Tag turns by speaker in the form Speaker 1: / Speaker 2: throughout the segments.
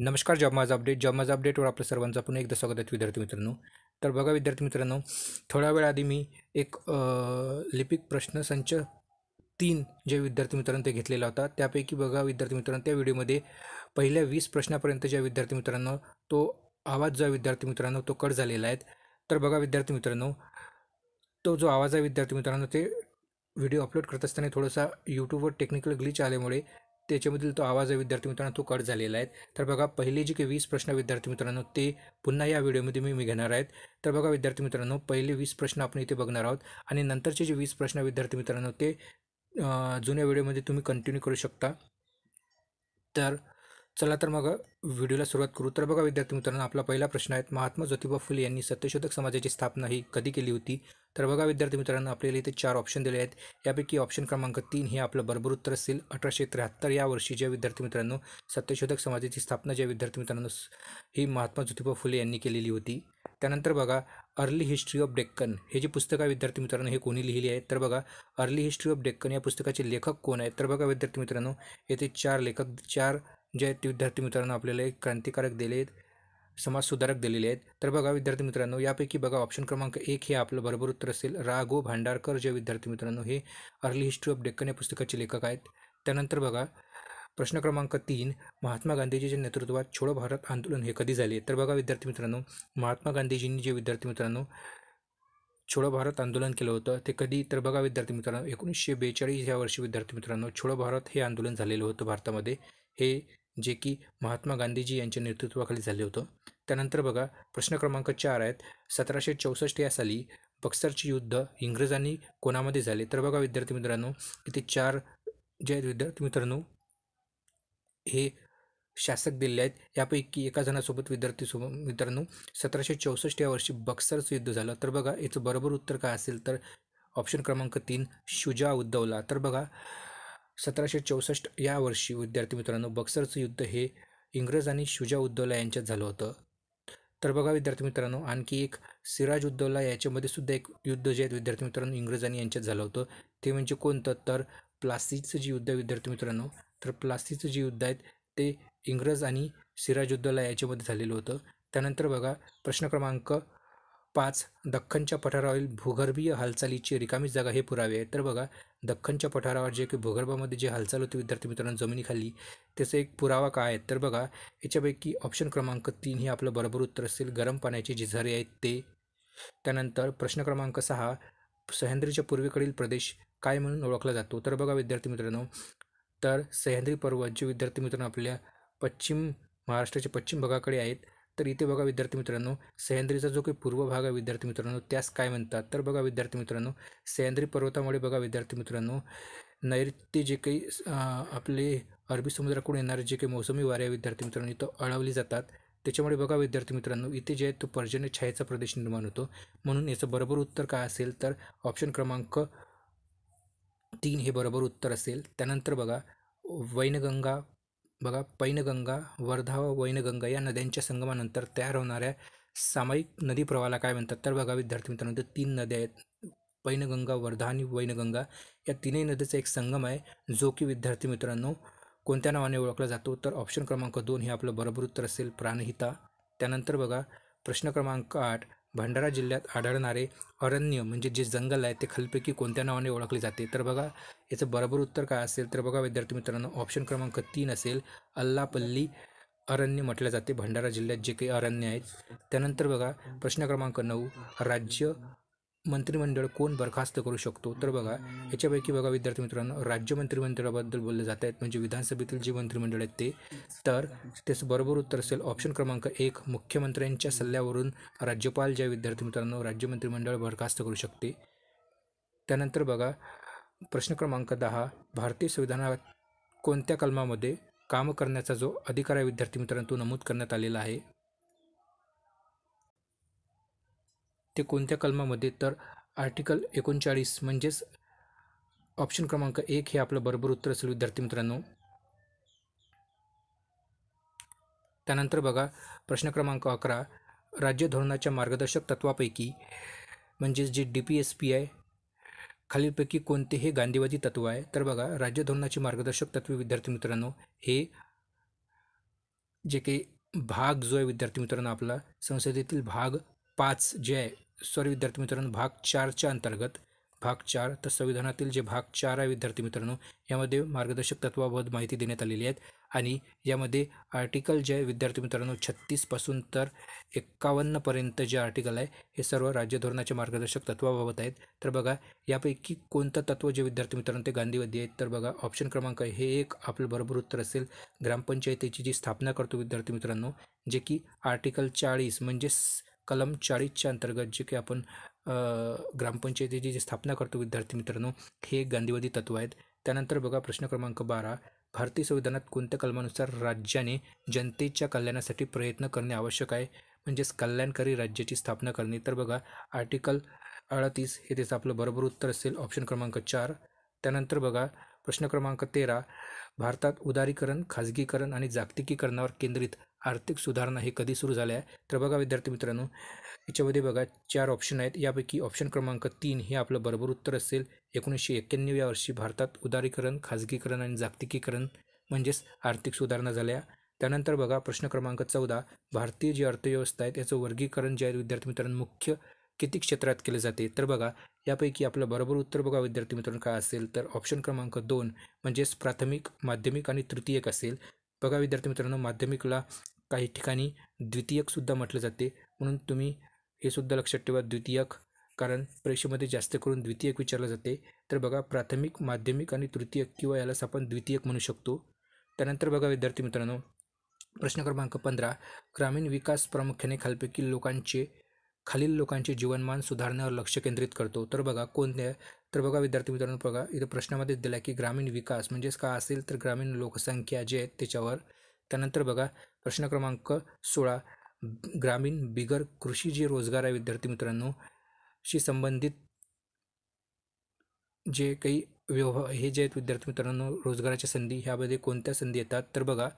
Speaker 1: नमस्कार. जॉब माझा अपडेटवर आपलं सर्वांचं पुन्हा एकदा स्वागत आहे विद्यार्थी मित्रांनो. तर बघा विद्यार्थी मित्रांनो, थोड्या वेळ आधी मी एक लिपिक प्रश्नसंच 3 जे विद्यार्थी मित्रांनो ते घेतलेला होता. त्यापैकी बघा विद्यार्थी मित्रांनो, त्या व्हिडिओमध्ये पहिल्या 20 प्रश्नापर्यंत ज्या विद्यार्थी मित्रांनो तो आवाज जो विद्यार्थी मित्रांनो तो कट झालेला आहे. तर बघा विद्यार्थी मित्रांनो, तो जो आवाज आहे विद्यार्थी मित्रांनो, ते व्हिडिओ अपलोड करत असताना थोडासा यूट्यूबवर टेक्निकल ग्लिच आल्यामुळे त्याच्यामधील तो आवाज आहे विद्यार्थी मित्रांनो तो कट झालेला आहे. तर बघा पहिले जे काही 20 प्रश्न विद्यार्थी मित्रांनो ते पुन्हा या व्हिडिओमध्ये मी घेणार आहेत. तर बघा विद्यार्थी मित्रांनो, पहिले 20 प्रश्न आपण इथे बघणार आहोत आणि नंतरचे जे 20 प्रश्न विद्यार्थी मित्रांनो ते जुन्या व्हिडिओमध्ये तुम्ही कंटिन्यू करू शकता. तर चला तर मग व्हिडिओला सुरुवात करू. तर बघा विद्यार्थी मित्रांनो, आपला पहिला प्रश्न आहे, महात्मा ज्योतिबा फुले यांनी सत्यशोधक समाजाची स्थापना ही कधी केली होती? तर बघा विद्यार्थी मित्रांनो, आपल्याला इथे 4 ऑप्शन दिले आहेत. यापैकी ऑप्शन क्रमांक 3 हे आपलं बरोबर उत्तर असेल. 1873 या वर्षी ज्या विद्यार्थी मित्रांनो सत्यशोधक समाजाची स्थापना ज्या विद्यार्थी मित्रांनो ही महात्मा ज्योतिबा फुले यांनी केलेली होती. त्यानंतर बघा, अर्ली हिस्ट्री ऑफ डेक्कन हे जे पुस्तक आहे विद्यार्थी मित्रांनो हे कोणी लिहिली आहे? तर बघा, अर्ली हिस्ट्री ऑफ डेक्कन या पुस्तकाचे लेखक कोण आहेत? तर बघा विद्यार्थी मित्रांनो, येथे 4 लेखक 4 जे आहेत ते विद्यार्थी मित्रांनो आपल्याला एक क्रांतिकारक दिले आहेत, समाजसुधारक दिलेले आहेत. तर बघा विद्यार्थी मित्रांनो, यापैकी बघा ऑप्शन क्रमांक 1 हे आपलं बरोबर उत्तर असेल. रा गो भांडारकर जे विद्यार्थी मित्रांनो हे अर्ली हिस्ट्री ऑफ डेक्कन या पुस्तकाचे लेखक आहेत. त्यानंतर बघा प्रश्न क्रमांक 3, महात्मा गांधीजीच्या नेतृत्वात छोडो भारत आंदोलन हे कधी झाले? तर बघा विद्यार्थी मित्रांनो, महात्मा गांधीजींनी जे विद्यार्थी मित्रांनो छोडो भारत आंदोलन केलं होतं ते कधी? तर बघा विद्यार्थी मित्रांनो, 1942 या वर्षी विद्यार्थी मित्रांनो छोडो भारत हे आंदोलन झालेलं होतं भारतामध्ये. हे जे की महात्मा गांधीजी यांच्या नेतृत्वाखाली झाले होतं. त्यानंतर बघा प्रश्न क्रमांक 4 आहेत, 1764 या साली बक्सरचे युद्ध इंग्रजांनी कोणामध्ये झाले? तर बघा विद्यार्थी मित्रांनो, इथे 4 जे आहेत विद्यार्थी मित्रांनो हे शासक दिले आहेत. यापैकी एका जणासोबत मित्रांनो 1764 या वर्षी बक्सरचं युद्ध झालं. तर बघा याचं बरोबर उत्तर काय असेल? तर ऑप्शन क्रमांक 3 शुजा उद्दौला. तर बघा 1764 या वर्षी विद्यार्थी मित्रांनो बक्सरचं युद्ध हे इंग्रज आणि शुजा उद्दौला यांच्यात झालं होतं. तर बघा विद्यार्थी मित्रांनो, आणखी एक सिराज उद्दौला याच्यामध्ये सुद्धा एक युद्ध जे आहेत विद्यार्थी मित्रांनो इंग्रजांनी यांच्यात झालं होतं. ते म्हणजे कोणतं? तर प्लासीचं जे युद्ध आहे विद्यार्थी मित्रांनो, तर प्लासीचं जे युद्ध आहे ते इंग्रज आणि सिराजुद्दौला याच्यामध्ये झालेलं होतं. त्यानंतर बघा प्रश्न क्रमांक 5, दख्खनच्या पठारावरील भूगर्भीय हालचालीची रिकामी जागा हे पुरावे आहेत. तर बघा दख्खनच्या पठारावर जे काही भूगर्भामध्ये जे हालचाल होती विद्यार्थी मित्रांनो जमिनीखाली, त्याचा एक पुरावा काय आहे? तर बघा याच्यापैकी ऑप्शन क्रमांक 3 हे आपलं बरोबर उत्तर असेल. गरम पाण्याचे जे झरे आहेत ते. त्यानंतर प्रश्न क्रमांक 6, सह्याद्रीच्या पूर्वेकडील प्रदेश काय म्हणून ओळखला जातो? तर बघा विद्यार्थी मित्रांनो, तर सह्याद्री पर्वत जे विद्यार्थी मित्रांनो आपल्या पश्चिम महाराष्ट्राच्या पश्चिम भागाकडे आहेत. तर इथे बघा विद्यार्थी मित्रांनो, सह्याद्रीचा जो काही पूर्व भाग आहे विद्यार्थी मित्रांनो त्यास काय म्हणतात? तर बघा विद्यार्थी मित्रांनो, सह्याद्री पर्वतामुळे बघा विद्यार्थी मित्रांनो नैऋत्य जे काही आपले अरबी समुद्राकडून येणारे जे काही मोसमी वारे विद्यार्थी मित्रांनो इथं अळवली जातात. त्याच्यामुळे बघा विद्यार्थी मित्रांनो इथे जे आहे तो पर्जन्य छायेचा प्रदेश निर्माण होतो. म्हणून याचं बरोबर उत्तर काय असेल? तर ऑप्शन क्रमांक 3 हे बरोबर उत्तर असेल. त्यानंतर बघा वैनगंगा, बघा पैनगंगा, वर्धा व वैनगंगा या नद्यांच्या संगमानंतर तयार होणाऱ्या सामायिक नदी प्रवाहाला काय म्हणतात? तर बघा विद्यार्थी मित्रांनो, तर 3 नद्या आहेत, पैनगंगा, वर्धा आणि वैनगंगा. या तीनही नद्यांचा एक संगम आहे जो की विद्यार्थी मित्रांनो कोणत्या नावाने ओळखला जातो? तर ऑप्शन क्रमांक 2 हे आपलं बरोबर उत्तर असेल. प्राणहिता. त्यानंतर बघा प्रश्न क्रमांक 8, भंडारा जिल्ह्यात आढळणारे अरण्य म्हणजे जे जंगल आहे ते खालीलपैकी कोणत्या नावाने ओळखले जाते? तर बघा याचं बरोबर उत्तर काय असेल? तर बघा विद्यार्थी मित्रांनो ऑप्शन क्रमांक 3 असेल. अल्लापल्ली अरण्य म्हटलं जाते भंडारा जिल्ह्यात जे काही अरण्य आहेत. त्यानंतर बघा प्रश्न क्रमांक 9, राज्य मंत्रिमंडळ कोण बरखास्त करू शकतो? तर बघा याच्यापैकी बघा विद्यार्थी मित्रांनो राज्य मंत्रिमंडळाबद्दल बोलले जात आहेत, म्हणजे विधानसभेतील जे मंत्रिमंडळ आहेत ते. तर त्याचं बरोबर उत्तर असेल ऑप्शन क्रमांक 1, मुख्यमंत्र्यांच्या सल्ल्यावरून राज्यपाल ज्या विद्यार्थी मित्रांनो राज्य मंत्रिमंडळ बरखास्त करू शकते. त्यानंतर बघा प्रश्न क्रमांक 10, भारतीय संविधानात कोणत्या कलमामध्ये काम करण्याचा जो अधिकार आहे विद्यार्थी मित्रांनो तो नमूद करण्यात आलेला आहे? ते कोणत्या कलमामध्ये? तर आर्टिकल 39 म्हणजेच ऑप्शन क्रमांक 1 हे आपलं बरोबर उत्तर असेल विद्यार्थी मित्रांनो. त्यानंतर बघा प्रश्न क्रमांक 11, राज्य धोरणाच्या मार्गदर्शक तत्वापैकी म्हणजेच जे DPSP आहे खालीलपैकी कोणते हे गांधीवादी तत्व आहे? तर बघा राज्य धोरणाची मार्गदर्शक तत्वे विद्यार्थी मित्रांनो हे जे काही भाग जो आहे विद्यार्थी मित्रांनो आपला संसदेतील भाग 5 जे आहे, सॉरी विद्यार्थी मित्रांनो भाग 4च्या अंतर्गत भाग 4 तर संविधानातील जे भाग 4 आहे विद्यार्थी मित्रांनो, यामध्ये मार्गदर्शक तत्वाबाबत माहिती देण्यात आलेली आहे. आणि यामध्ये आर्टिकल जे आहे विद्यार्थी मित्रांनो 36 पासून तर 51 पर्यंत जे आर्टिकल आहे हे सर्व राज्य धोरणाच्या मार्गदर्शक तत्वाबाबत आहेत. तर बघा यापैकी कोणतं तत्व जे विद्यार्थी मित्रांनो ते गांधीवादी आहेत. तर बघा ऑप्शन क्रमांक हे एक आपलं बरोबर उत्तर असेल. ग्रामपंचायतीची जी स्थापना करतो विद्यार्थी मित्रांनो, जे की आर्टिकल 40 म्हणजेच कलम 40च्या अंतर्गत जे की आपण ग्रामपंचायतीची जी स्थापना करतो विद्यार्थी मित्रांनो, हे एक गांधीवादी तत्व आहेत. त्यानंतर बघा प्रश्न क्रमांक 12, भारतीय संविधानात कोणत्या कलमानुसार राज्याने जनतेच्या कल्याणासाठी प्रयत्न करणे आवश्यक आहे, म्हणजेच कल्याणकारी राज्याची स्थापना करणे. तर बघा आर्टिकल 38 हे त्याचं आपलं बरोबर उत्तर असेल, ऑप्शन क्रमांक 4. त्यानंतर बघा प्रश्न क्रमांक 13, भारतात उदारीकरण, खाजगीकरण आणि जागतिकीकरणावर केंद्रित आर्थिक सुधारणा हे कधी सुरू झाल्या आहे. तर बघा विद्यार्थी मित्रांनो याच्यामध्ये बघा 4 ऑप्शन आहेत. यापैकी ऑप्शन क्रमांक 3 हे आपलं बरोबर उत्तर असेल. 1991 या वर्षी भारतात उदारीकरण, खाजगीकरण आणि जागतिकीकरण म्हणजेच आर्थिक सुधारणा झाल्या. त्यानंतर बघा प्रश्न क्रमांक 14, भारतीय जी अर्थव्यवस्था आहे त्याचं वर्गीकरण जे आहे विद्यार्थी मित्रांनो मुख्य किती क्षेत्रात केले जाते. तर बघा यापैकी आपलं बरोबर उत्तर बघा विद्यार्थी मित्रांनो काय असेल, तर ऑप्शन क्रमांक 2 म्हणजेच प्राथमिक, माध्यमिक आणि तृतीयक असेल. बघा विद्यार्थी मित्रांनो माध्यमिकला काही ठिकाणी द्वितीयकसुद्धा म्हटलं जाते, म्हणून तुम्ही हे सुद्धा लक्षात ठेवा द्वितीयक, कारण परीक्षेमध्ये जास्त करून द्वितीयक विचारलं जाते. तर बघा प्राथमिक, माध्यमिक आणि तृतीयक किंवा यालाच आपण द्वितीयक म्हणू शकतो. त्यानंतर बघा विद्यार्थी मित्रांनो प्रश्न क्रमांक 15, ग्रामीण विकास प्रामुख्याने खालील लोकांचे जीवनमान सुधारण्यावर लक्ष केंद्रित करतो. तर बघा कोणत्या, तर बघा विद्यार्थी मित्रांनो बघा इथं प्रश्नामध्ये दिला की ग्रामीण विकास म्हणजेच काय असेल, तर ग्रामीण लोकसंख्या जे आहेत त्याच्यावर. त्यानंतर बघा प्रश्न क्रमांक 16, ग्रामीण बिगर कृषी जे रोजगार आहे विद्यार्थी मित्रांनो शी संबंधित जे काही व्यवहार हे जे आहेत विद्यार्थी मित्रांनो रोजगाराच्या संधी ह्यामध्ये कोणत्या संधी येतात. तर बघा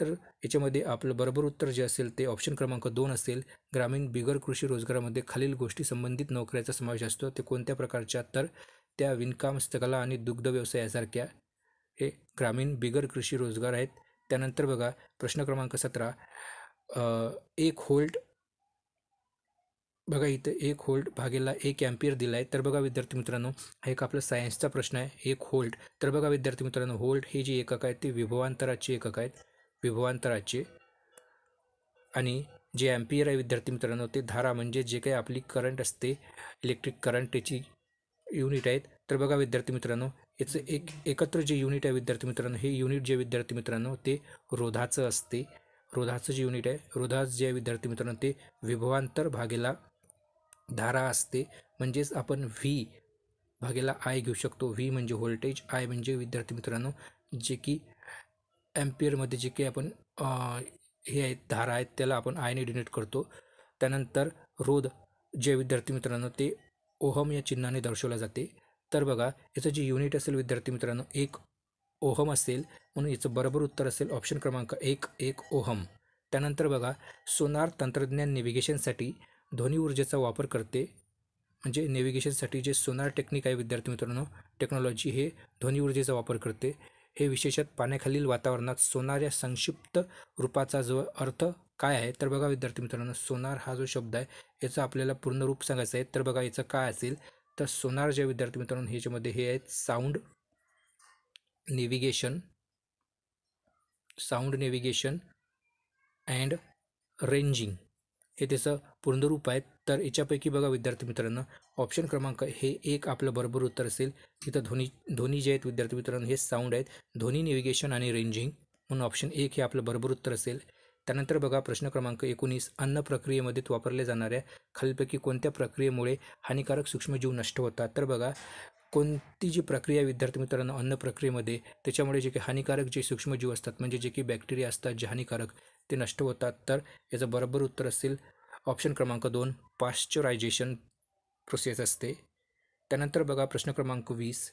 Speaker 1: तर याच्यामध्ये आपलं बरोबर उत्तर जे असेल ते ऑप्शन क्रमांक 2 असेल. ग्रामीण बिगर कृषी रोजगारामध्ये खालील गोष्टी संबंधित नोकऱ्याचा समावेश असतो. ते कोणत्या प्रकारच्या, तर त्या विणकाम, हस्तकला आणि दुग्ध व्यवसायासारख्या हे ग्रामीण बिगर कृषी रोजगार आहेत. त्यानंतर बघा प्रश्न क्रमांक 17, एक होल्ट बघा इथं 1 व्होल्ट भागेला 1 अँपियर दिला आहे. तर बघा विद्यार्थी मित्रांनो हा एक आपला सायन्सचा प्रश्न आहे. 1 व्होल्ट, तर बघा विद्यार्थी मित्रांनो व्होल्ट हे जे एकक आहेत ते विभवांतराचे एकक आहेत, विभवांतराचे. आणि जे अँपियर आहे विद्यार्थी मित्रांनो ते धारा म्हणजे जे काही आपली करंट असते इलेक्ट्रिक करंट त्याची युनिट आहेत. तर बघा विद्यार्थी मित्रांनो याचं एकत्र जे युनिट आहे विद्यार्थी मित्रांनो हे युनिट जे विद्यार्थी मित्रांनो ते रोधाचं असते. रोधाचं जे युनिट आहे रोधाचं जे आहे विद्यार्थी मित्रांनो ते विभवांतर भागेला धारा असते. म्हणजेच आपण व्ही भागेला आय घेऊ शकतो. व्ही म्हणजे व्होल्टेज, आय म्हणजे विद्यार्थी मित्रांनो जे की ॲम्पियरमध्ये जे काही आपण हे आहेत धारा आहेत त्याला आपण आयने डिनोट करतो. त्यानंतर रोध जे विद्यार्थी मित्रांनो ते ओहम या चिन्हाने दर्शवला जाते. तर बघा याचं जे युनिट असेल विद्यार्थी मित्रांनो 1 ओहम असेल, म्हणून याचं बरोबर उत्तर असेल ऑप्शन क्रमांक 1 ओहम. त्यानंतर बघा सोनार तंत्रज्ञान नेव्हिगेशनसाठी ध्वनी ऊर्जेचा वापर करते. म्हणजे नेव्हिगेशनसाठी जे सोनार टेक्निक आहे विद्यार्थी मित्रांनो टेक्नॉलॉजी हे ध्वनी ऊर्जेचा वापर करते. हे विशेषतः पाण्याखालील वातावरणात सोनार या संक्षिप्त रूपाचा जो अर्थ काय आहे, तर बघा विद्यार्थी मित्रांनो सोनार हा जो शब्द आहे याचं आपल्याला पूर्ण रूप सांगायचं आहे. तर बघा याचं काय असेल, तर सोनार जे विद्यार्थी मित्रांनो ह्याच्यामध्ये हे आहेत साऊंड नेव्हिगेशन अँड रेंजिंग हे त्याचं पूर्ण रूप आहे. तर याच्यापैकी बघा विद्यार्थी मित्रांनो ऑप्शन क्रमांक हे 1 आपलं बरोबर उत्तर असेल. तिथं ध्वनी जे आहेत विद्यार्थी मित्रांनो हे साऊंड आहेत, ध्वनी नेव्हिगेशन आणि रेंजिंग, म्हणून ऑप्शन 1 हे आपलं बरोबर उत्तर असेल. त्यानंतर बघा प्रश्न क्रमांक 19, अन्न प्रक्रियेमध्ये वापरल्या जाणाऱ्या खालीलपैकी कोणत्या प्रक्रियेमुळे हानिकारक सूक्ष्मजीव नष्ट होतात. तर बघा कोणती जी प्रक्रिया विद्यार्थी मित्रांनो अन्न प्रक्रियेमध्ये त्याच्यामुळे जे काही हानिकारक जे सूक्ष्मजीव असतात म्हणजे जे काही बॅक्टेरिया असतात जे हानिकारक ते नष्ट होतात. तर याचं बरोबर उत्तर असेल ऑप्शन क्रमांक 2 पाश्चरायझेशन प्रोसेस असते. त्यानंतर बघा प्रश्न क्रमांक 20,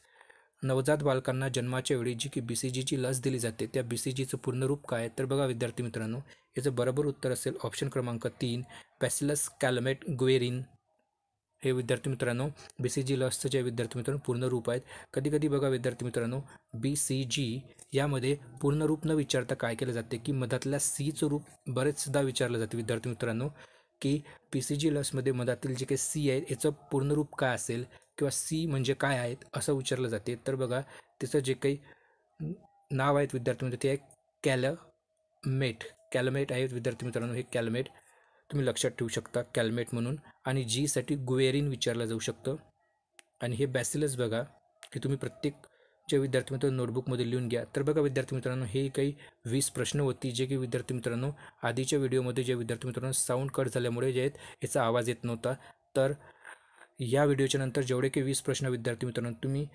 Speaker 1: नवजात बालकांना जन्माच्या वेळी जी की BCGची लस दिली जाते त्या BCGचं पूर्ण रूप काय. तर बघा विद्यार्थी मित्रांनो याचं बरोबर उत्तर असेल ऑप्शन क्रमांक 3 बॅसिलस कॅलमेट ग्वेरिन. हे विद्यार्थी मित्रांनो BCG लसचं जे विद्यार्थी मित्रांनो पूर्ण रूप आहेत. कधी कधी बघा विद्यार्थी मित्रांनो BCG यामध्ये पूर्ण रूप न विचारता काय केलं जाते की मधातल्या सीचं रूप बरेचदा विचारलं जाते विद्यार्थी मित्रांनो की BCG लसमध्ये मधातील जे काही सी आहे याचं पूर्ण रूप काय असेल किंवा सी म्हणजे काय आहेत असं विचारलं जाते. तर बघा त्याचं जे काही नाव आहेत विद्यार्थी मित्र ते आहे कॅलमेट आहेत विद्यार्थी मित्रांनो. हे कॅलमेट तुम्ही लक्षात ठेवू शकता कॅलमेट म्हणून. आणि जीसाठी गुएरिन विचारलं जाऊ शकतं. आणि हे बॅसिलस बघा की तुम्ही प्रत्येक जे विद्यार्थी मित्र नोटबुकमध्ये लिहून घ्या. तर बघा विद्यार्थी मित्रांनो हे काही 20 प्रश्न होती जे की विद्यार्थी मित्रांनो आधीच्या व्हिडिओमध्ये जे विद्यार्थी मित्रांनो साऊंड कट झाल्यामुळे जे आहेत याचा आवाज येत नव्हता. तर या व्हिडिओच्या नंतर जेवढे काही 20 प्रश्न विद्यार्थी मित्रांनो तुम्ही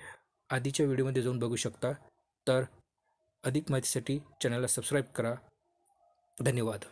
Speaker 1: आधीच्या व्हिडिओमध्ये जाऊन बघू शकता. तर अधिक माहितीसाठी चॅनलला सबस्क्राईब करा. धन्यवाद.